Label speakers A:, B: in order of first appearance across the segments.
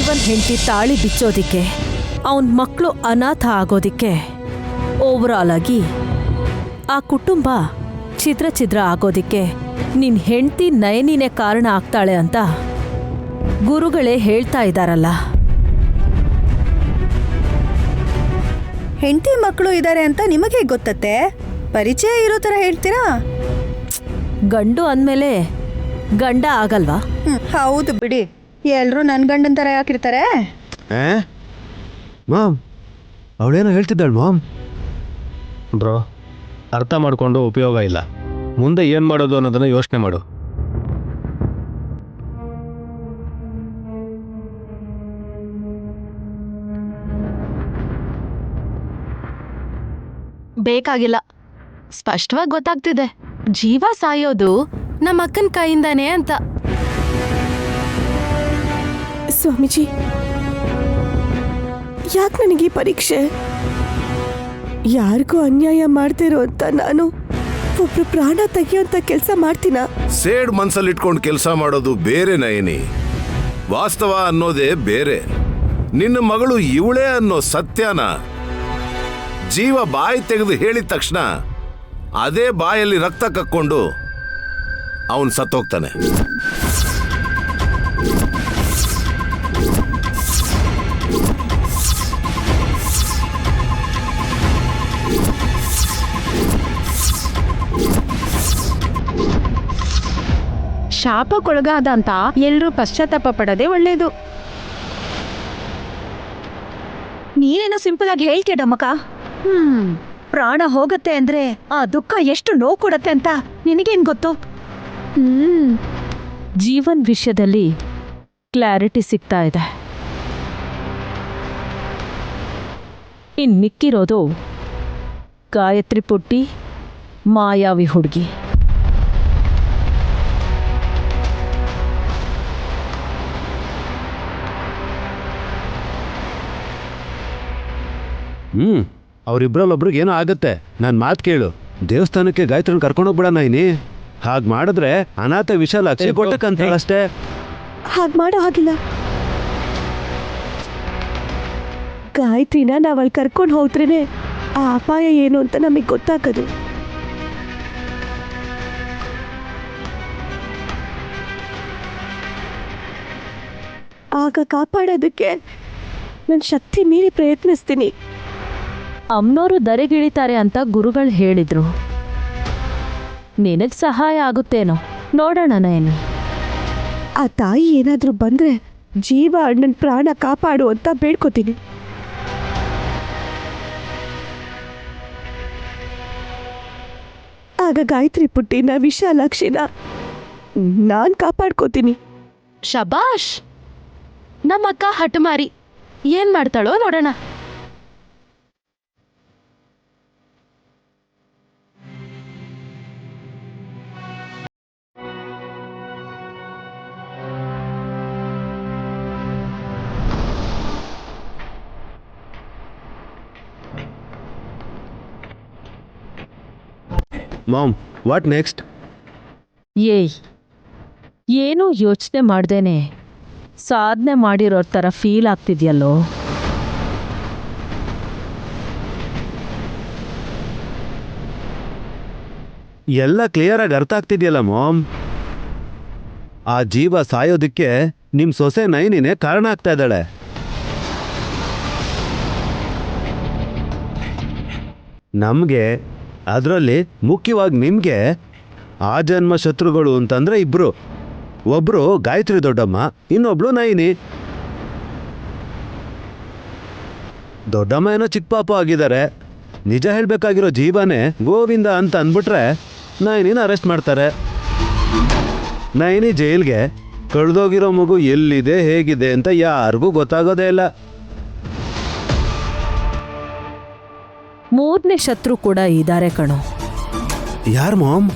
A: ಜೀವನ್ ಹೆಂಡತಿ ತಾಳಿ ಬಿಚ್ಚೋದಿಕ್ಕೆ, ಅವನ ಮಕ್ಕಳು ಅನಾಥ ಆಗೋದಿಕ್ಕೆ, ಓವರಾಲ್ ಆಗಿ ಆ ಕುಟುಂಬ ಛಿದ್ರ ಆಗೋದಿಕ್ಕೆ ನಿನ್ ಹೆಂಡತಿ ನಯನಿನೇ ಕಾರಣ ಆಗ್ತಾಳೆ ಅಂತ ಗುರುಗಳೇ ಹೇಳ್ತಾ ಇದ್ದಾರಲ್ಲ.
B: ಹೆಂಡತಿ ಮಕ್ಕಳು ಇದ್ದಾರೆ ಅಂತ ನಿಮಗೆ ಗೊತ್ತತ್ತೆ? ಪರಿಚಯ ಇರೋ ಥರ ಹೇಳ್ತೀರಾ?
A: ಗಂಡು ಅಂದಮೇಲೆ ಗಂಡ ಆಗಲ್ವಾ?
B: ಹೌದು ಬಿಡಿ, ಎಲ್ಲರೂ ನನ್ನ ಗಂಡನ ಥರ ಯಾಕಿರ್ತಾರೆ?
C: ಮಾಮ್, ಅವಳೇನೋ ಹೇಳ್ತಿದ್ದಾಳು ಮಾಮ್.
D: ಬ್ರೋ, ಅರ್ಥ ಮಾಡಿಕೊಂಡು ಉಪಯೋಗ ಇಲ್ಲ. ಮುಂದೆ ಏನು ಮಾಡೋದು ಅನ್ನೋದನ್ನು ಯೋಚನೆ ಮಾಡು.
E: ಬೇಕಾಗಿಲ್ಲ. ಸ್ಪಷ್ಟವಾಗಿ ಗೊತ್ತಾಗ್ತಿದೆ, ಜೀವ ಸಾಯೋದು ನಮ್ಮ ಅಕ್ಕನ ಕೈಯಿಂದಾನೆ ಅಂತ.
F: ಸ್ವಾಮೀಜಿ, ಯಾಕೆ ನನಗೆ ಈ ಪರೀಕ್ಷೆ? ಯಾರಿಗೂ ಅನ್ಯಾಯ ಮಾಡ್ತಿರೋ ಅಂತ ನಾನು ಒಬ್ರು ಪ್ರಾಣ ತೆಗಿಯೋಂಥ ಕೆಲಸ ಮಾಡ್ತೀನ?
G: ಸೇಡ್ ಮನ್ಸಲ್ಲಿ ಇಟ್ಕೊಂಡು ಕೆಲಸ ಮಾಡೋದು ಬೇರೆ ನಯನಿ, ವಾಸ್ತವ ಅನ್ನೋದೇ ಬೇರೆ. ನಿನ್ನ ಮಗಳು ಇವಳೇ ಅನ್ನೋ ಸತ್ಯನ ಜೀವ ಬಾಯಿ ತೆಗೆದು ಹೇಳಿದ ತಕ್ಷಣ ಅದೇ ಬಾಯಲ್ಲಿ ರಕ್ತ ಕಕ್ಕೊಂಡು ಅವನು ಸತ್ತೋಗ್ತಾನೆ.
E: ಶಾಪಕ್ಕೊಳಗಾದ ಅಂತ ಎಲ್ಲರೂ ಪಶ್ಚಾತ್ತಾಪ ಪಡೋದೇ ಒಳ್ಳೇದು.
B: ನೀನೇನೋ ಸಿಂಪಲ್ ಆಗಿ ಹೇಳ್ತೀಯ ಡಮ್ಮಕ್ಕ. ಪ್ರಾಣ ಹೋಗತ್ತೆ ಅಂದ್ರೆ ಆ ದುಃಖ ಎಷ್ಟು ನೋವು ಕೊಡತ್ತೆ ಅಂತ ನಿನಗೇನ್ ಗೊತ್ತು?
A: ಜೀವನ್ ವಿಷಯದಲ್ಲಿ ಕ್ಲಾರಿಟಿ ಸಿಗ್ತಾ ಇದೆ. ಇನ್ ಮಿಕ್ಕಿರೋದು ಗಾಯತ್ರಿ ಪುಟ್ಟಿ, ಮಾಯಾವಿ ಹುಡುಗಿ.
C: ಅವರಿಬ್ರಲ್ಲೊಬ್ರಿಗೆ ಏನೋ ಆಗತ್ತೆ. ನನ್ನ ಮಾತು ಕೇಳು, ದೇವಸ್ಥಾನಕ್ಕೆ ಗಾಯತ್ರಿನ ಕರ್ಕೊಂಡೋಗ್ಬಿಡ ನೈನಿ. ಹಾಗೆ ಮಾಡಿದ್ರೆ ಅನಾಥ ವಿಶಾಲಾಕ್ಷಿ ಕೊಟ್ಟಕ್ಕಂತೇಳಷ್ಟೇ.
F: ಹಾಗೆ ಮಾಡೋ ಹಾಗಿಲ್ಲ. ಗಾಯತ್ರಿನ ನಾವು ಅಲ್ಲಿ ಕರ್ಕೊಂಡು ಹೋದ್ರೇನೆ ಆ ಅಪಾಯ ಏನು ಅಂತ ನಮಗೆ ಗೊತ್ತಾಗೋದು. ಆಗ ಕಾಪಾಡೋದಕ್ಕೆ ನನ್ನ ಶಕ್ತಿ ಮೀರಿ ಪ್ರಯತ್ನಿಸ್ತೀನಿ.
A: ಅಮ್ನೋರು ಧರೆಗಿಳಿತಾರೆ ಅಂತ ಗುರುಗಳು ಹೇಳಿದ್ರು. ನಿನಗೆ ಸಹಾಯ ಆಗುತ್ತೇನೋ ನೋಡೋಣ ನಯನಿ.
F: ಆ ತಾಯಿ ಏನಾದರೂ ಬಂದರೆ ಜೀವ ಅಣ್ಣನ ಪ್ರಾಣ ಕಾಪಾಡು ಅಂತ ಬೇಡ್ಕೋತೀನಿ. ಆಗ ಗಾಯತ್ರಿ ಪುಟ್ಟಿನ ವಿಶಾಲಾಕ್ಷಿನ ನಾನು ಕಾಪಾಡ್ಕೋತೀನಿ.
E: ಶಬಾಷ್! ನಮ್ಮಕ್ಕ ಹಠಮಾರಿ, ಏನ್ ಮಾಡ್ತಾಳೋ ನೋಡೋಣ.
C: Mom, what next?
A: ಏಯ್, ಏನೂ ಯೋಚನೆ ಮಾಡ್ದೇನೆ ಸಾಧನೆ ಮಾಡಿರೋ ಥರ ಫೀಲ್ ಆಗ್ತಿದ್ಯಲ್ಲೋ.
C: ಎಲ್ಲ ಕ್ಲಿಯರಾಗಿ ಅರ್ಥ ಆಗ್ತಿದೆಯಲ್ಲ ಮಾಮ್. ಆ ಜೀವ ಸಾಯೋದಕ್ಕೆ ನಿಮ್ಮ ಸೊಸೆ ನೈನಿನೇ ಕಾರಣ ಆಗ್ತಾ ಇದ್ದಾಳೆ. ನಮಗೆ, ಅದರಲ್ಲಿ ಮುಖ್ಯವಾಗಿ ನಿಮಗೆ ಆ ಜನ್ಮ ಶತ್ರುಗಳು ಅಂತಂದರೆ ಇಬ್ಬರು. ಒಬ್ಬರು ಗಾಯತ್ರಿ ದೊಡ್ಡಮ್ಮ, ಇನ್ನೊಬ್ಳು ನೈನಿ. ದೊಡ್ಡಮ್ಮ ಏನೋ ಚಿಕ್ಕ ಪಾಪ ಆಗಿದ್ದಾರೆ. ನಿಜ ಹೇಳಬೇಕಾಗಿರೋ ಜೀವನೇ ಗೋವಿಂದ ಅಂತ ಅಂದ್ಬಿಟ್ರೆ ನೈನಿನ ಅರೆಸ್ಟ್ ಮಾಡ್ತಾರೆ. ನೈನಿ ಜೈಲ್ಗೆ, ಕಳೆದೋಗಿರೋ ಮಗು ಎಲ್ಲಿದೆ ಹೇಗಿದೆ ಅಂತ ಯಾರಿಗೂ ಗೊತ್ತಾಗೋದೇ ಇಲ್ಲ.
A: ಮೂರನೇ ಶತ್ರು ಕೂಡ ಇದ್ದಾರೆ ಕಣೋ.
C: ಯಾರು ಮಾಮ್?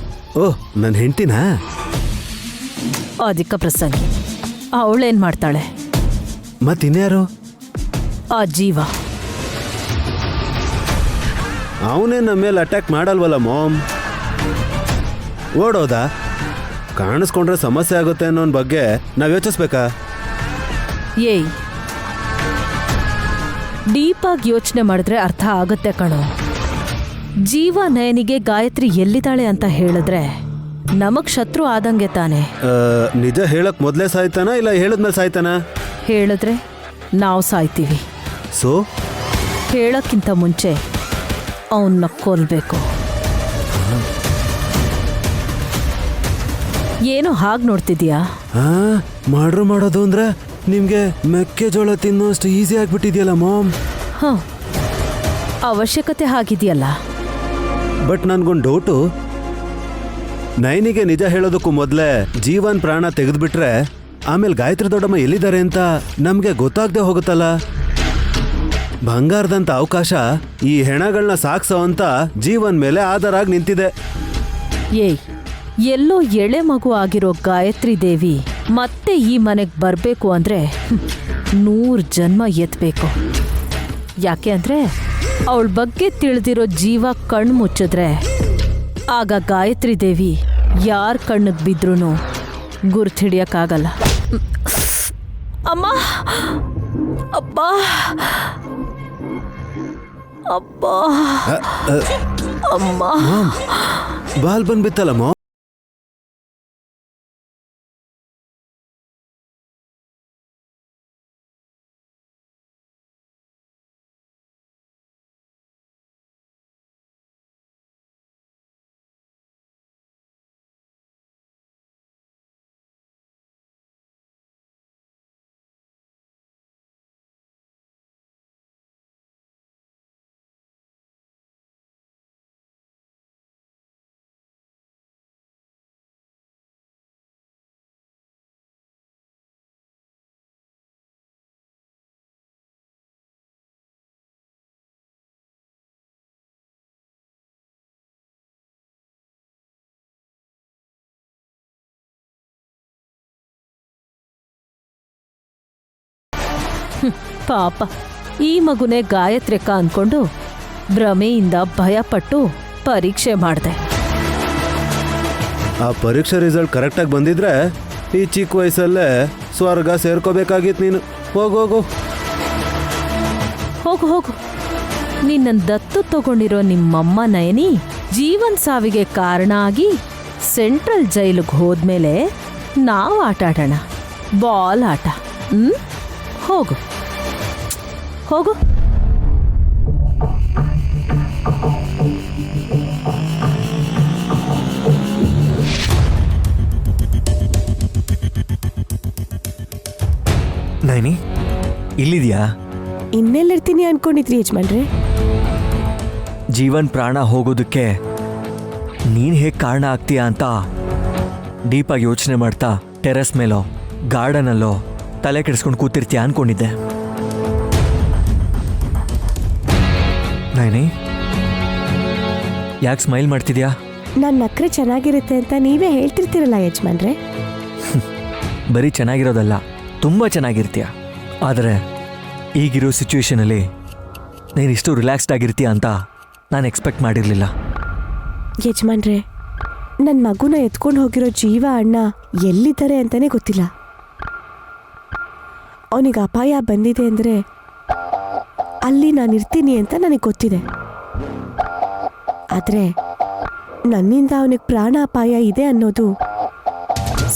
C: ಓಹ್, ನನ್ನ ಹೆಂಡ್ತಿನಾ?
A: ಅಧಿಕ ಪ್ರಸಂಗಿ. ಅವಳೇನು ಮಾಡ್ತಾಳೆ?
C: ಮತ್ತಿನ್ಯಾರು?
A: ಆ ಜೀವ.
C: ಅವನೇ ನಮ್ಮ ಮೇಲೆ ಅಟ್ಯಾಕ್ ಮಾಡಲ್ವಲ್ಲ ಮಾಮ್. ಓಡೋದಾ? ಕಾಣಿಸ್ಕೊಂಡ್ರೆ ಸಮಸ್ಯೆ ಆಗುತ್ತೆ ಅನ್ನೋನ್ ಬಗ್ಗೆ ನಾವು ಯೋಚಿಸ್ಬೇಕಾ?
A: ಏಯ್, ಡೀಪಾಗಿ ಯೋಚನೆ ಮಾಡಿದ್ರೆ ಅರ್ಥ ಆಗುತ್ತೆ ಕಣೋ. ಜೀವ ನಯನಿಗೆ ಗಾಯತ್ರಿ ಎಲ್ಲಿದ್ದಾಳೆ ಅಂತ ಹೇಳಿದ್ರೆ ನಮಗ್ ಶತ್ರು ಆದಂಗೆ ತಾನೆ.
C: ನಿಜ ಹೇಳಕ್ ಮೊದಲೇ ಸಾಯ್ತಾನ ಇಲ್ಲ ಹೇಳಿದ್ಮೇಲೆ ಸಾಯ್ತಾನ?
A: ಹೇಳಿದ್ರೆ ನಾವು ಸಾಯ್ತೀವಿ.
C: ಸೊ
A: ಹೇಳಕ್ಕಿಂತ ಮುಂಚೆ ಅವನ್ನ ಕೊಲ್ಬೇಕು. ಏನೋ ಹಾಗೆ ನೋಡ್ತಿದ್ಯಾ?
C: ಮಾಡ್ರು ಮಾಡೋದು ಅಂದ್ರೆ ನಿಮ್ಗೆ ಮೆಕ್ಕೆಜೋಳ ತಿನ್ನೋಷ್ಟು ಈಸಿ ಆಗ್ಬಿಟ್ಟಿದ್ಯಲ್ಲ ಮಾಮ್.
A: ಹ, ಅವಶ್ಯಕತೆ ಆಗಿದೆಯಲ್ಲ.
C: ಬಟ್ ನನ್ಗೊಂದು ಡೌಟು, ನೈನಿಗೆ ನಿಜ ಹೇಳೋದಕ್ಕೂ ಮೊದಲೇ ಜೀವನ್ ಪ್ರಾಣ ತೆಗೆದ್ಬಿಟ್ರೆ ಆಮೇಲೆ ಗಾಯತ್ರಿ ದೊಡ್ಡಮ್ಮ ಎಲ್ಲಿದ್ದಾರೆ ಅಂತ ನಮ್ಗೆ ಗೊತ್ತಾಗದೆ ಹೋಗುತ್ತಲ್ಲ. ಬಂಗಾರದಂತ ಅವಕಾಶ ಈ ಹೆಣಗಳನ್ನ ಸಾಕ್ಸೋ ಅಂತ ಜೀವನ್ ಮೇಲೆ ಆಧಾರ ಆಗಿ ನಿಂತಿದೆ.
A: ಏಯ್, ಎಲ್ಲೋ ಎಳೆ ಮಗು ಆಗಿರೋ ಗಾಯತ್ರಿ ದೇವಿ ಮತ್ತೆ ಈ ಮನೆಗೆ ಬರಬೇಕು ಅಂದ್ರೆ 100 ಜನ್ಮ ಎತ್ತಬೇಕು. ಯಾಕೆ ಅಂದ್ರೆ ಅವಳ ಬಗ್ಗೆ ತಿಳಿದಿರೋ ಜೀವ ಕಣ್ಣು ಮುಚ್ಚಿದ್ರೆ ಆಗ ಗಾಯತ್ರಿ ದೇವಿ ಯಾರ ಕಣ್ಣಿಗೆ ಬಿದ್ರೂ ಗುರ್ತಿಡಿಯಕ್ಕಾಗಲ್ಲ. ಅಮ್ಮ, ಅಬ್ಬಾ, ಅಬ್ಬಾ, ಅಮ್ಮ.
C: ಬಾಲ್ ಬಂದ್ಬಿತ್ತಲ್ಲ ಮಾಮ್.
A: ಪಾಪ, ಈ ಮಗುನೇ ಗಾಯತ್ರಿಕ ಅಂದ್ಕೊಂಡು ಭ್ರಮೆಯಿಂದ ಭಯಪಟ್ಟು ಪರೀಕ್ಷೆ ಮಾಡಿದೆ.
C: ಆ ಪರೀಕ್ಷೆ ರಿಸಲ್ಟ್ ಕರೆಕ್ಟಾಗಿ ಬಂದಿದ್ರೆ ಈ ಚಿಕ್ಕ ವಯಸ್ಸಲ್ಲೇ ಸ್ವರ್ಗ ಸೇರ್ಕೋಬೇಕಾಗಿತ್ತು ನೀನು. ಹೋಗೋಗು
A: ಹೋಗು ಹೋಗು. ನಿನ್ನನ್ನು ದತ್ತು ತಗೊಂಡಿರೋ ನಿಮ್ಮಮ್ಮ ನಯನಿ ಜೀವನ್ ಸಾವಿಗೆ ಕಾರಣ ಆಗಿ ಸೆಂಟ್ರಲ್ ಜೈಲಿಗೆ ಹೋದ್ಮೇಲೆ ನಾವು ಆಟ ಆಡೋಣ, ಬಾಲ್ ಆಟ. ಹೋಗು ಹೋಗು.
H: ನೈನಿ, ಇಲ್ಲಿದ್ಯಾ?
F: ಇನ್ನೆಲ್ಲಿರ್ತೀನಿ ಅನ್ಕೊಂಡಿದ್ರಿ ಯಜಮಾನ್ರೆ?
H: ಜೀವನ್ ಪ್ರಾಣ ಹೋಗೋದಕ್ಕೆ ನೀನು ಹೇಗೆ ಕಾರಣ ಆಗ್ತೀಯಾ ಅಂತ ಡೀಪಾಗಿ ಯೋಚನೆ ಮಾಡ್ತಾ ಟೆರೆಸ್ ಮೇಲೋ ಗಾರ್ಡನಲ್ಲೋ ತಲೆ ಕೆಡಿಸ್ಕೊಂಡು ಕೂತಿರ್ತೀಯ ಅನ್ಕೊಂಡಿದ್ದೆ. ನೈನಿ, ಯಾಕೆ ಸ್ಮೈಲ್ ಮಾಡ್ತಿದ್ಯಾ?
F: ನನ್ನ ನಕ್ರೆ ಚೆನ್ನಾಗಿರುತ್ತೆ ಅಂತ ನೀವೇ ಹೇಳ್ತಿರ್ತೀರಲ್ಲ ಯಜಮಾನ್ರೆ.
H: ಬರೀ ಚೆನ್ನಾಗಿರೋದಲ್ಲ, ತುಂಬ ಚೆನ್ನಾಗಿರ್ತೀಯ. ಆದರೆ ಈಗಿರೋ ಸಿಚುವೇಶನಲ್ಲಿ ನೀನು ಇಷ್ಟು ರಿಲ್ಯಾಕ್ಸ್ಡ್ ಆಗಿರ್ತೀಯ ಅಂತ ನಾನು ಎಕ್ಸ್ಪೆಕ್ಟ್ ಮಾಡಿರಲಿಲ್ಲ.
F: ಯಜಮಾನ್ರೆ, ನನ್ನ ಮಗುನ ಎತ್ಕೊಂಡು ಹೋಗಿರೋ ಜೀವ ಅಣ್ಣ ಎಲ್ಲಿದ್ದಾರೆ ಅಂತಲೇ ಗೊತ್ತಿಲ್ಲ. ಅವನಿಗೆ ಅಪಾಯ ಬಂದಿದೆ ಅಂದರೆ ಅಲ್ಲಿ ನಾನು ಇರ್ತೀನಿ ಅಂತ ನನಗೆ ಗೊತ್ತಿದೆ. ಆದರೆ ನನ್ನಿಂದ ಅವನಿಗೆ ಪ್ರಾಣ ಅಪಾಯ ಇದೆ ಅನ್ನೋದು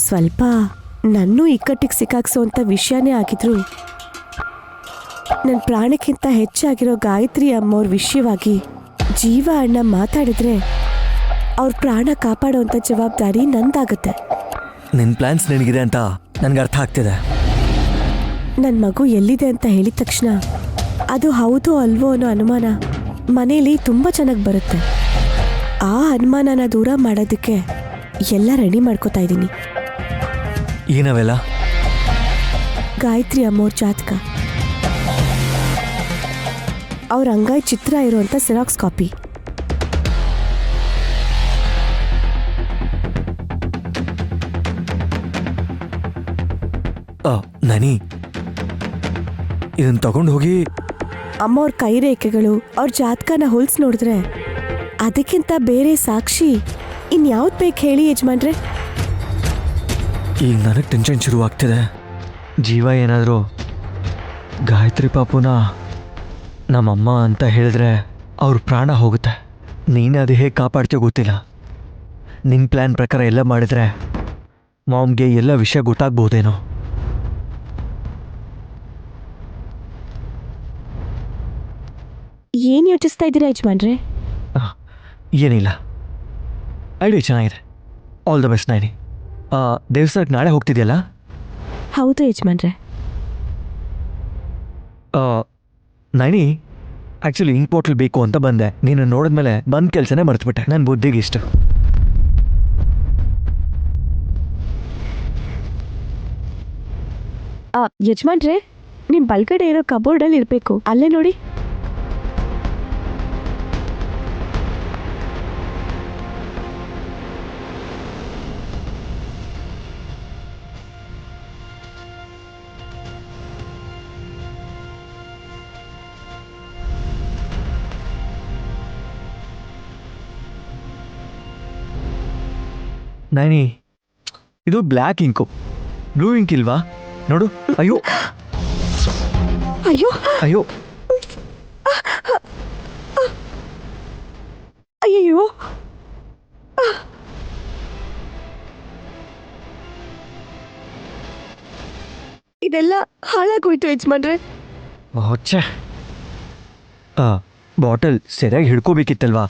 F: ಸ್ವಲ್ಪ ನನ್ನೂ ಇಕ್ಕಟ್ಟಿಗೆ ಸಿಕ್ಕಾಕ್ಸೋಂಥ ವಿಷಯನೇ ಆಗಿದ್ರು ನನ್ನ ಪ್ರಾಣಕ್ಕಿಂತ ಹೆಚ್ಚಾಗಿರೋ ಗಾಯತ್ರಿ ಅಮ್ಮವ್ರ ವಿಷಯವಾಗಿ ಜೀವ ಅಣ್ಣ ಮಾತಾಡಿದ್ರೆ ಅವ್ರ ಪ್ರಾಣ ಕಾಪಾಡೋವಂಥ ಜವಾಬ್ದಾರಿ ನಂದಾಗುತ್ತೆ.
H: ನಿನ್ನ ಪ್ಲ್ಯಾನ್ಸ್ ನಿನಗಿದೆ ಅಂತ ನನಗೆ ಅರ್ಥ ಆಗ್ತಿದೆ.
F: ನನ್ನ ಮಗು ಎಲ್ಲಿದೆ ಅಂತ ಹೇಳಿದ ತಕ್ಷಣ ಅದು ಹೌದೋ ಅಲ್ವೋ ಅನ್ನೋ ಅನುಮಾನ ಮನೇಲಿ ತುಂಬ ಚೆನ್ನಾಗಿ ಬರುತ್ತೆ. ಆ ಅನುಮಾನನ ದೂರ ಮಾಡೋದಕ್ಕೆ ಎಲ್ಲ ರೆಡಿ ಮಾಡ್ಕೋತಾ ಇದ್ದೀನಿ.
H: ಏನವೆಲ್ಲ?
F: ಗಾಯತ್ರಿ ಅಮ್ಮೋರ್ ಜಾತಕ, ಅವ್ರ ಅಂಗೈ ಚಿತ್ರ ಇರುವಂಥ ಸಿರಾಕ್ಸ್ ಕಾಪಿ,
H: ನನಿ, ಇದನ್ನು ತಗೊಂಡು ಹೋಗಿ
F: ಅಮ್ಮವ್ರ ಕೈ ರೇಖೆಗಳು ಅವ್ರ ಜಾತಕನ ಹೋಲ್ಸಿ ನೋಡಿದ್ರೆ ಅದಕ್ಕಿಂತ ಬೇರೆ ಸಾಕ್ಷಿ ಇನ್ಯಾವ್ದು ಬೇಕು ಹೇಳಿ ಯಜಮಾನ್ರೆ?
H: ಈಗ ನನಗೆ ಟೆನ್ಷನ್ ಶುರುವಾಗ್ತಿದೆ. ಜೀವ ಏನಾದರೂ ಗಾಯತ್ರಿ ಪಾಪುನ ನಮ್ಮಮ್ಮ ಅಂತ ಹೇಳಿದ್ರೆ ಅವ್ರ ಪ್ರಾಣ ಹೋಗುತ್ತೆ. ನೀನೇ ಅದು ಹೇಗೆ ಕಾಪಾಡ್ತೀಯೋ ಗೊತ್ತಿಲ್ಲ. ನಿನ್ನ ಪ್ಲ್ಯಾನ್ ಪ್ರಕಾರ ಎಲ್ಲ ಮಾಡಿದ್ರೆ ಮಾಮ್ಗೆ ಎಲ್ಲ ವಿಷಯ ಗೊತ್ತಾಗ್ಬೋದೇನೋ.
F: ಏನು ಯೋಚಿಸ್ತಾ ಇದ್ದೀರಾ ಯಜಮಾನ್ರೆ?
H: ಏನಿಲ್ಲ, ಐಡಿಯಾ ಚೆನ್ನಾಗಿದೆ. All the best Naini. ದೇವಸ್ಥಾನಕ್ಕೆ ನಾಳೆ ಹೋಗ್ತಿದೆಯಲ್ಲ?
F: ಹೌದು ಯಜಮಾನ್ರೆ.
H: ನೈನಿ, ಆ್ಯಕ್ಚುಲಿ ಇಂಕ್ ಬಾಟ್ಲ್ ಬೇಕು ಅಂತ ಬಂದೆ. ನೀನು ನೋಡಿದ್ಮೇಲೆ ಬಂದ ಕೆಲಸನೇ ಮರೆತುಬಿಟ್ಟೆ. ನನ್ನ ಬುದ್ಧಿಗೆ ಇಷ್ಟು.
F: ಯಜಮಾನ್ರೆ, ನಿಮ್ಮ ಬಲ್ಗಡೆ ಇರೋ ಕಬೋರ್ಡಲ್ಲಿ ಇರಬೇಕು, ಅಲ್ಲೇ ನೋಡಿ.
H: ನೈನಿ, ಇದು ಬ್ಲ್ಯಾಕ್ ಇಂಕು, ಬ್ಲೂ ಇಂಕ್ ಇಲ್ವಾ? ನೋಡು. ಅಯ್ಯೋ
F: ಅಯ್ಯೋ
H: ಅಯ್ಯೋ
F: ಅಯ್ಯೋ, ಇದೆಲ್ಲ ಹಾಳಾಗೋಯ್ತು ಯಜಮಾನ್ರೆ.
H: ಹೊಚ್ಚೆ. ಬಾಟಲ್ ಸರಿಯಾಗಿ ಹಿಡ್ಕೋಬೇಕಿತ್ತಲ್ವಾ?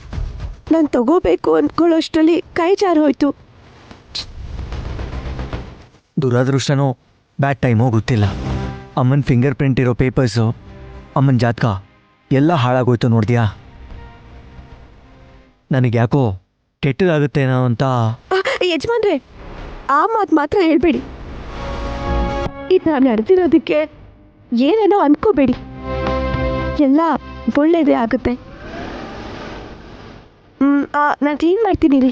F: ನಾನು ತಗೋಬೇಕು ಅಂದ್ಕೊಳ್ಳೋಷ್ಟರಲ್ಲಿ ಕೈ ಜಾರಿ ಹೋಯ್ತು.
H: ದುರಾದೃಷ್ಟನೋ ಬ್ಯಾಡ್ ಟೈಮೋ ಗೊತ್ತಿಲ್ಲ. ಅಮ್ಮನ ಫಿಂಗರ್ ಪ್ರಿಂಟ್ ಇರೋ ಪೇಪರ್ಸು, ಅಮ್ಮನ ಜಾತಕ ಎಲ್ಲ ಹಾಳಾಗೋಯ್ತು. ನೋಡಿದ್ಯಾ? ನನಗೆ ಯಾಕೋ ಕೆಟ್ಟದಾಗುತ್ತೇನೋ ಅಂತ.
F: ಯಜಮಾನ್ರೆ, ಆ ಮಾತು ಮಾತ್ರ ಹೇಳ್ಬೇಡಿ. ಇದು ನಡೆದಿರೋದಕ್ಕೆ ಏನೇನೋ ಅನ್ಕೋಬೇಡಿ, ಎಲ್ಲ ಒಳ್ಳೇದೇ ಆಗುತ್ತೆ. ನಾನು ಕ್ಲೀನ್ ಮಾಡ್ತೀನಿ ರೀ.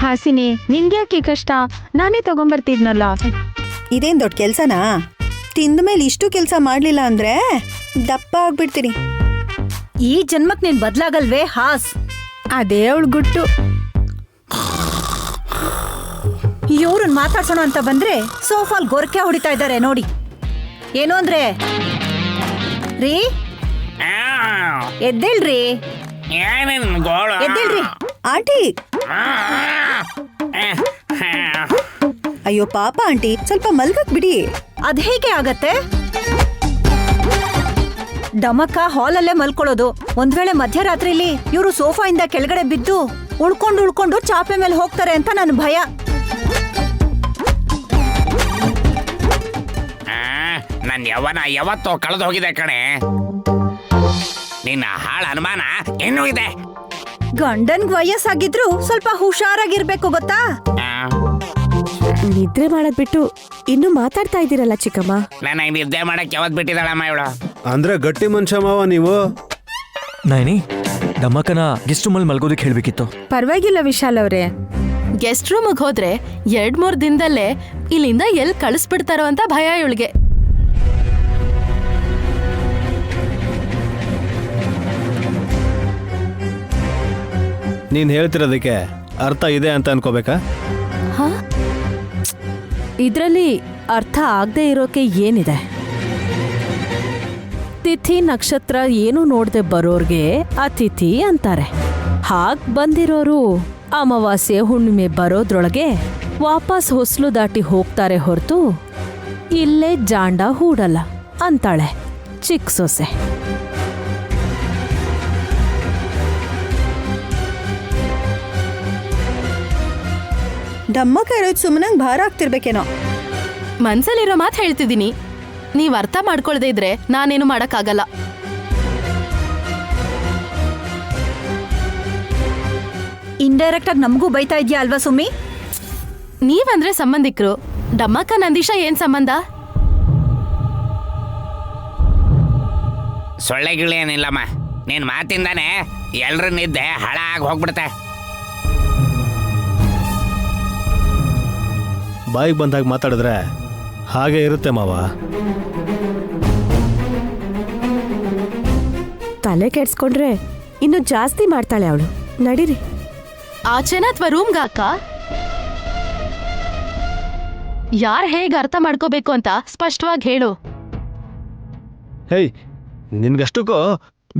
E: ಹಾಸಿನಿ, ನಿನ್ಗ್ಯಾಕೆ ಕಷ್ಟ? ನಾನೇ ತಗೊಂಬರ್ತಿದ್ನಲ್ಲ.
B: ಇದೇನ್ ದೊಡ್ಡ ಕೆಲ್ಸನಾ? ತಿಂದ ಮೇಲೆ ಇಷ್ಟು ಕೆಲಸ ಮಾಡ್ಲಿಲ್ಲ ಅಂದ್ರೆ ದಪ್ಪ ಆಗ್ಬಿಡ್ತೀನಿ.
A: ಈ ಜನ್ಮಕ್ ನೀನ್ ಬದ್ಲಾಗಲ್ವೇ ಹಾಸ್?
E: ಅದೇ ಅವಳು ಗುಟ್ಟು.
A: ಇವ್ರನ್ನ ಮಾತಾಡ್ಸೋಣ ಅಂತ ಬಂದ್ರೆ ಸೋಫಾಲ್ ಗೊರಕೆ ಹೊಡಿತಾ ಇದ್ದಾರೆ ನೋಡಿ. ಏನು ಅಂದ್ರೆ ರೀ, ಎದ್ದೇಳ್ರಿ, ಎದ್ದೇಳ್ರಿ.
B: ಆಂಟಿ, ಅಯ್ಯೋ ಪಾಪ ಆಂಟಿ, ಸ್ವಲ್ಪ ಮಲ್ಗಕ್ ಬಿಡಿ.
A: ಅದ್ ಹೇಗೆ ಆಗತ್ತೆ? ಡಮಕ್ಕ ಹಾಲಲ್ಲೇ ಮಲ್ಕೊಳ್ಳೋದು. ಒಂದ್ ವೇಳೆ ಮಧ್ಯರಾತ್ರಿಲಿ ಇವರು ಸೋಫಾಯಿಂದ ಕೆಳಗಡೆ ಬಿದ್ದು ಉಳ್ಕೊಂಡು ಚಾಪೆ ಮೇಲೆ ಹೋಗ್ತಾರೆ ಅಂತ ನನ್ ಭಯ.
I: ನನ್ ಯವನ ಯಾವತ್ತೋ ಕಳೆದು ಹೋಗಿದೆ ಕಣೆ. ನಿನ್ನ ಹಾಳ ಅನುಮಾನ ಇನ್ನೂ ಇದೆ.
A: ಗಂಡನ್ಗ್ ವಯಸ್ಸಾಗಿದ್ರು ಸ್ವಲ್ಪ ಹುಷಾರಾಗಿರ್ಬೇಕು ಗೊತ್ತಾ?
F: ನಿದ್ರೆ ಮಾಡೋದ್ ಬಿಟ್ಟು ಇನ್ನೂ ಮಾತಾಡ್ತಾ ಇದ್ದೀರಲ್ಲ ಚಿಕ್ಕಮ್ಮ.
I: ನನ್ನ ನಿದ್ದೆ ಮಾಡಕ್ ಯಾವತ್ ಬಿಟ್ಟಿದ್ದಾಳಮ್ಮ ಇವಳು.
C: ಅಂದ್ರೆ ಗಟ್ಟಿ ಮನುಷ್ಯ ಮಾವ ನೀವು.
H: ನೈನಿ, ಡಮ್ಮಕ್ಕನ ಗೆಸ್ಟ್ ರೂಮಲ್ಲಿ ಮಲ್ಗೋದಕ್ಕೆ ಹೇಳಬೇಕಿತ್ತು.
E: ಪರವಾಗಿಲ್ಲ ವಿಶಾಲ್ ಅವ್ರೆ. ಗೆಸ್ಟ್ ರೂಮಿಗೆ ಹೋದ್ರೆ 2-3 ದಿನದಲ್ಲೇ ಇಲ್ಲಿಂದ ಎಲ್ಲಿ ಕಳಿಸ್ಬಿಡ್ತಾರೋ ಅಂತ ಭಯ ಇವಳಿಗೆ.
D: ನೀನು ಹೇಳ್ತಿರೋದಕ್ಕೆ ಅರ್ಥ ಇದೆ ಅಂತ ಅನ್ಕೋಬೇಕಾ?
A: ಇದ್ರಲ್ಲಿ ಅರ್ಥ ಆಗದೆ ಇರೋಕೆ ಏನಿದೆ? ತಿಥಿ ನಕ್ಷತ್ರ ಏನು ನೋಡದೆ ಬರೋರ್ಗೆ ಅತಿಥಿ ಅಂತಾರೆ. ಹಾಗ್ ಬಂದಿರೋರು ಅಮಾವಾಸ್ಯೆ ಹುಣ್ಣಿಮೆ ಬರೋದ್ರೊಳಗೆ ವಾಪಸ್ ಹೊಸ್ಲು ದಾಟಿ ಹೋಗ್ತಾರೆ ಹೊರತು ಇಲ್ಲೇ ಜಾಂಡ ಹೂಡಲ್ಲ ಅಂತಾಳೆ ಚಿಕ್ಕ ಸೊಸೆ.
B: ಡಮ್ಮಕ್ಕ ಇರೋದು ಸುಮ್ಮನಂಗ್ ಭಾರ ಆಗ್ತಿರ್ಬೇಕೇನೋ.
E: ಮನ್ಸಲ್ಲಿರೋ ಮಾತು ಹೇಳ್ತಿದ್ದೀನಿ. ನೀವ್ ಅರ್ಥ ಮಾಡ್ಕೊಳ್ದೇ ಇದ್ರೆ ನಾನೇನು ಮಾಡಕ್ಕಾಗಲ್ಲ.
A: ಇಂಡೈರೆಕ್ಟ್ ಆಗಿ ನಮಗೂ ಬೈತಾ ಇದ್ಯಾ ಅಲ್ವಾ ಸುಮ್ಮಿ?
E: ನೀವಂದ್ರೆ ಸಂಬಂಧಿಕರು, ಡಮ್ಮಕ್ಕ ನಂದೀಶ ಏನ್ ಸಂಬಂಧ?
I: ಸೊಳ್ಳೆ ಗಿಳಿ ಏನಿಲ್ಲಮ್ಮ. ನಿನ್ ಮಾತಿಂದಾನೆ ಎಲ್ರ ನಿದ್ದೆ ಹಾಳಾಗಿ ಹೋಗ್ಬಿಡುತ್ತೆ.
D: ಬಾಯಿಗೆ ಬಂದಾಗ ಮಾತಾಡಿದ್ರೆ ಹಾಗೆ ಇರುತ್ತೆ ಮಾವ.
F: ತಲೆ ಕೆಡ್ಸ್ಕೊಂಡ್ರೆ ಇನ್ನು ಜಾಸ್ತಿ ಮಾಡ್ತಾಳೆ ಅವಳು. ನಡೀರಿ.
E: ಆಚೆನ ಅಥವಾ ರೂಮ್ಗ ಅಕ್ಕ? ಯಾರ್ ಹೇಗ್ ಅರ್ಥ ಮಾಡ್ಕೋಬೇಕು ಅಂತ ಸ್ಪಷ್ಟವಾಗಿ ಹೇಳು.
D: ಹೇಯ್, ನಿನ್ಗಷ್ಟಕ್ಕೂ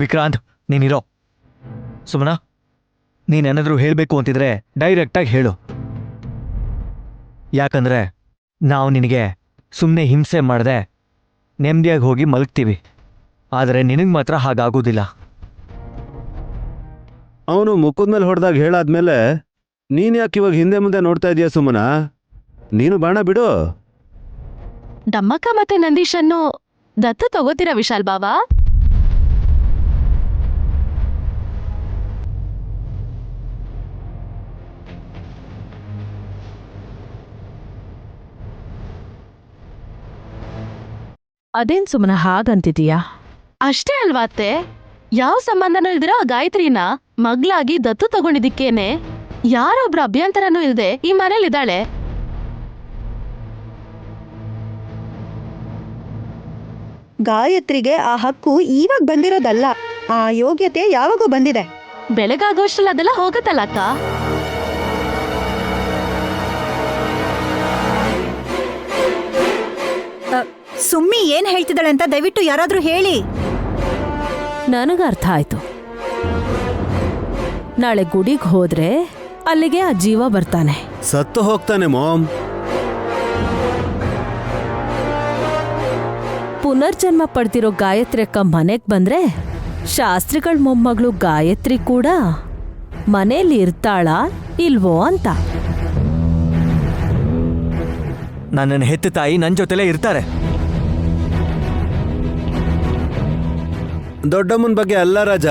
H: ವಿಕ್ರಾಂತ್, ನೀನಿರೋ. ಸುಮನ, ನೀನೇನಾದರೂ ಹೇಳಬೇಕು ಅಂತಿದ್ರೆ ಡೈರೆಕ್ಟಾಗಿ ಹೇಳು. ಯಾಕಂದ್ರೆ ನಾವು ನಿನಗೆ ಸುಮ್ಮನೆ ಹಿಂಸೆ ಮಾಡದೆ ನೆಮ್ಮದಿಯಾಗಿ ಹೋಗಿ ಮಲಗ್ತೀವಿ. ಆದರೆ ನಿನಗೆ ಮಾತ್ರ ಹಾಗಾಗೋದಿಲ್ಲ.
C: ಅವನು ಮುಖದ ಮೇಲೆ ಹೊಡೆದಾಗ ಹೇಳಾದ್ಮೇಲೆ ನೀನು ಯಾಕೆ ಇವಾಗ ಹಿಂದೆ ಮುಂದೆ ನೋಡ್ತಾ ಇದೀಯ ಸುಮನ? ನೀನು ಬಾಣ ಬಿಡು.
E: ಡಮ್ಮಕ್ಕ ಮತ್ತೆ ನಂದೀಶನ್ನು ದತ್ತು ತಗೋತೀರಾ ವಿಶಾಲ್ ಬಾವಾ?
A: ಅದೇನ್ ಸುಮ್ಮನ ಹಾಗಂತಿದೀಯಾ?
E: ಅಷ್ಟೇ ಅಲ್ವಾ ಅತ್ತೆ? ಯಾವ ಸಂಬಂಧನೂ ಇಲ್ದಿರೋ ಆ ಗಾಯತ್ರಿನ ಮಗ್ಳಾಗಿ ದತ್ತು ತಗೊಂಡಿದ್ದಕ್ಕೇನೆ ಯಾರೊಬ್ರ ಅಭ್ಯಂತರನೂ ಇಲ್ದೆ ಈ ಮನೇಲಿದ್ದಾಳೆ.
B: ಗಾಯತ್ರಿಗೆ ಆ ಹಕ್ಕು ಇವಾಗ ಬಂದಿರೋದಲ್ಲ, ಆ ಯೋಗ್ಯತೆ ಯಾವಾಗೂ ಬಂದಿದೆ.
E: ಬೆಳಗಾಗೋಷ್ಟ್ರಲ್ಲಿ ಅದೆಲ್ಲ ಹೋಗತ್ತಲ್ಲ ಅಕ್ಕ.
B: ಸುಮ್ಮಿ ಏನ್ ಹೇಳ್ತಿದ್ದಾಳೆ ಅಂತ ದಯವಿಟ್ಟು ಯಾರಾದ್ರೂ ಹೇಳಿ.
A: ನನಗ ಅರ್ಥ ಆಯ್ತು. ನಾಳೆ ಗುಡಿಗೆ ಹೋದ್ರೆ ಅಲ್ಲಿಗೆ ಆ ಜೀವ ಬರ್ತಾನೆ.
C: ಸತ್ತು ಹೋಗ್ತಾನೆ ಮಾಮ್.
A: ಪುನರ್ಜನ್ಮ ಪಡ್ತಿರೋ ಗಾಯತ್ರಿ ಅಕ್ಕ ಮನೆಗ್ ಬಂದ್ರೆ ಶಾಸ್ತ್ರಿಗಳ ಮೊಮ್ಮಗಳು ಗಾಯತ್ರಿ ಕೂಡ ಮನೇಲಿ ಇರ್ತಾಳ ಇಲ್ವೋ ಅಂತ.
H: ನನ್ನನ್ನು ಹೆತ್ತ ತಾಯಿ ನನ್ನ ಜೊತೆಲೇ ಇರ್ತಾರೆ.
C: ದೊಡ್ಡಮ್ಮನ ಬಗ್ಗೆ ಅಲ್ಲ ರಾಜ,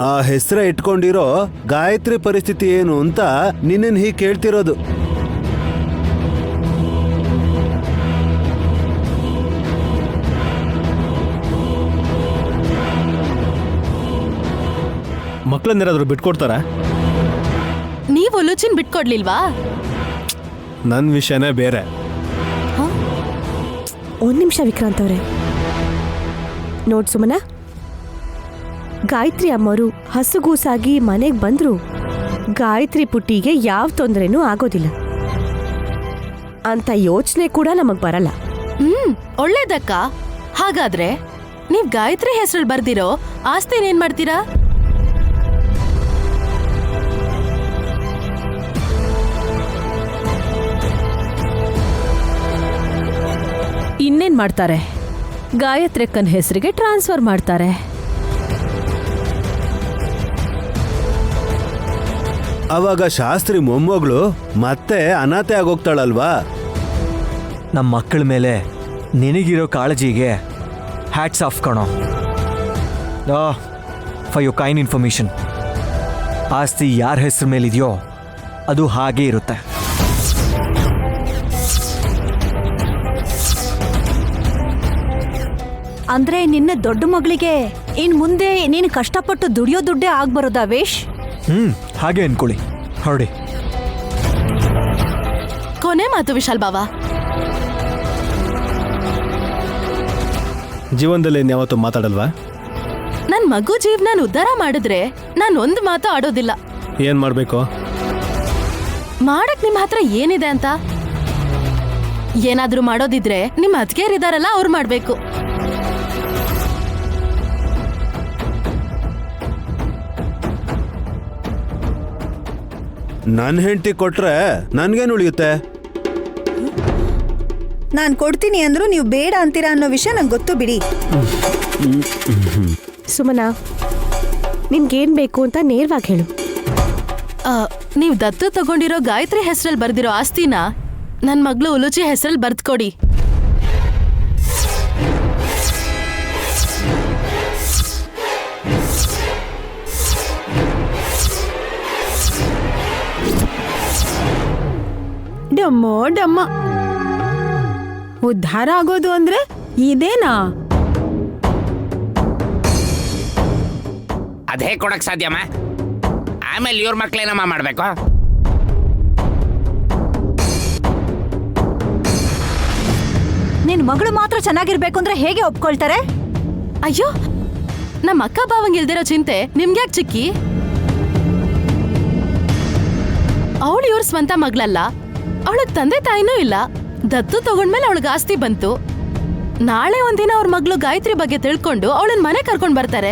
C: ಆ ಹೆಸರೇ ಇಟ್ಕೊಂಡಿರೋ ಗಾಯತ್ರಿ ಪರಿಸ್ಥಿತಿ ಏನು ಅಂತ ನಿನ್ನನ್ನು ಹೀಗೆ ಕೇಳ್ತಿರೋದು.
D: ಮಕ್ಕಳನ್ನೇನಾದರೂ ಬಿಟ್ಕೊಡ್ತಾರ?
E: ನೀವು ಲುಚಿನ್ ಬಿಟ್ಕೊಡ್ಲಿಲ್ವಾ?
D: ನನ್ನ ವಿಷಯನೇ ಬೇರೆ.
F: ಒಂದ್ ನಿಮಿಷ ವಿಕ್ರಾಂತ್ ಅವರೇ. ನೋಡ್ ಸುಮನ, ಗಾಯತ್ರಿ ಅಮ್ಮರು ಹಸುಗೂಸಾಗಿ ಮನೆಗೆ ಬಂದ್ರು ಗಾಯತ್ರಿ ಪುಟ್ಟಿಗೆ ಯಾವ ತೊಂದರೆನೂ ಆಗೋದಿಲ್ಲ ಅಂತ ಯೋಚನೆ ಕೂಡ ನಮಗ್ ಬರಲ್ಲ.
E: ಒಳ್ಳೇದಕ್ಕ. ಹಾಗಾದ್ರೆ ನೀವ್ ಗಾಯತ್ರಿ ಹೆಸರಲ್ಲಿ ಬರ್ದಿರೋ ಆಸ್ತಿನ ಏನ್ ಮಾಡ್ತೀರಾ?
A: ಇನ್ನೇನ್ ಮಾಡ್ತಾರೆ? ಗಾಯತ್ರಿ ಅಕ್ಕನ ಹೆಸರಿಗೆ ಟ್ರಾನ್ಸ್ಫರ್ ಮಾಡ್ತಾರೆ.
C: ಅವಾಗ ಶಾಸ್ತ್ರಿ ಮೊಮ್ಮಗಳು ಮತ್ತೆ ಅನಾಥೆ ಆಗೋಗ್ತಾಳಲ್ವಾ?
H: ನಮ್ಮ ಮಕ್ಕಳ ಮೇಲೆ ನಿನಗಿರೋ ಕಾಳಜಿಗೆ ಹ್ಯಾಟ್ಸ್ ಆಫ್ ಕಣೋ. ಫಾರ್ ಯೋರ್ ಕೈಂಡ್ ಇನ್ಫಾರ್ಮೇಶನ್, ಆಸ್ತಿ ಯಾರ ಹೆಸರು ಮೇಲಿದೆಯೋ ಅದು ಹಾಗೇ ಇರುತ್ತೆ.
B: ಅಂದ್ರೆ ನಿನ್ನ ದೊಡ್ಡ ಮಗಳಿಗೆ ಇನ್ ಮುಂದೆ ನೀನು ಕಷ್ಟಪಟ್ಟು ದುಡಿಯೋ ದುಡ್ಡೇ ಆಗ್ಬರೋದಾ ವೇಶ್?
H: ಹಾಗೆ ಅನ್ಕೊಳ್ಳಿ. ಹೊರಡಿ.
E: ಕೊನೆ ಮಾತು ವಿಶಾಲ್ ಬಾವಾ.
D: ಜೀವನದಲ್ಲಿ ಯಾವತ್ತೂ ಮಾತಾಡಲ್ವಾ?
E: ನನ್ ಮಗು ಜೀವನ ಉದ್ಧಾರ ಮಾಡಿದ್ರೆ ನಾನ್ ಒಂದ್ ಮಾತು ಆಡೋದಿಲ್ಲ.
D: ಏನ್ ಮಾಡ್ಬೇಕು?
E: ಮಾಡಕ್ ನಿಮ್ ಹತ್ರ ಏನಿದೆ ಅಂತ? ಏನಾದ್ರೂ ಮಾಡೋದಿದ್ರೆ ನಿಮ್ ಅದ್ಕೇರಿದಾರಲ್ಲ ಅವ್ರು ಮಾಡ್ಬೇಕು.
C: ನನ್ನ ಹೆಂಡತಿ ಕೊಟ್ರೆ ನನ್ಗೇನು ಉಳಿಯುತ್ತೆ?
B: ನಾನ್ ಕೊಡ್ತೀನಿ ಅಂದ್ರೂ ನೀವು ಬೇಡ ಅಂತೀರಾ ಅನ್ನೋ ವಿಷಯ ನಂಗೆ ಗೊತ್ತು ಬಿಡಿ.
F: ಸುಮನ, ನಿನ್ಗೇನ್ ಬೇಕು ಅಂತ ನೇರವಾಗಿ ಹೇಳು.
E: ನೀವ್ ದತ್ತು ತಗೊಂಡಿರೋ ಗಾಯತ್ರಿ ಹೆಸರಲ್ಲಿ ಬರ್ದಿರೋ ಆಸ್ತಿನ ನನ್ ಮಗಳು ಉಲುಚಿ ಹೆಸರಲ್ಲಿ ಬರ್ದ್ಕೊಡಿ.
B: ಡಮ್ಮೋ ಡಮ್ಮ, ಉದ್ಧಾರ ಆಗೋದು ಅಂದ್ರೆ ಇದೇನಾ?
I: ಅದೇ ಕೊಡಕ್ ಸಾಧ್ಯಮ್ಮ? ಆಮೇಲೆ ಇವ್ರ ಮಕ್ಳೇನಮ್ಮ ಮಾಡ್ಬೇಕು?
B: ನಿನ್ ಮಗಳು ಮಾತ್ರ ಚೆನ್ನಾಗಿರ್ಬೇಕು ಅಂದ್ರೆ ಹೇಗೆ ಒಪ್ಕೊಳ್ತಾರೆ?
E: ಅಯ್ಯೋ, ನಮ್ಮ ಅಕ್ಕ ಬಾವಂಗ್ ಇಲ್ದಿರೋ ಚಿಂತೆ ನಿಮ್ಗ್ಯಾಕ್ ಚಿಕ್ಕಿ? ಅವಳು ಇವ್ರ ಸ್ವಂತ ಮಗಳಲ್ಲ, ಅವಳಗ್ ತಂದೆ ತಾಯಿನೂ ಇಲ್ಲ. ದತ್ತು ತಗೊಂಡ್ಮೇಲೆ ಅವಳಿಗೆ ಆಸ್ತಿ ಬಂತು. ನಾಳೆ ಒಂದಿನ ಅವ್ರ ಮಗಳು ಗಾಯತ್ರಿ ಬಗ್ಗೆ ತಿಳ್ಕೊಂಡು ಅವಳನ್ನ ಮನೆ ಕರ್ಕೊಂಡ್ ಬರ್ತಾರೆ.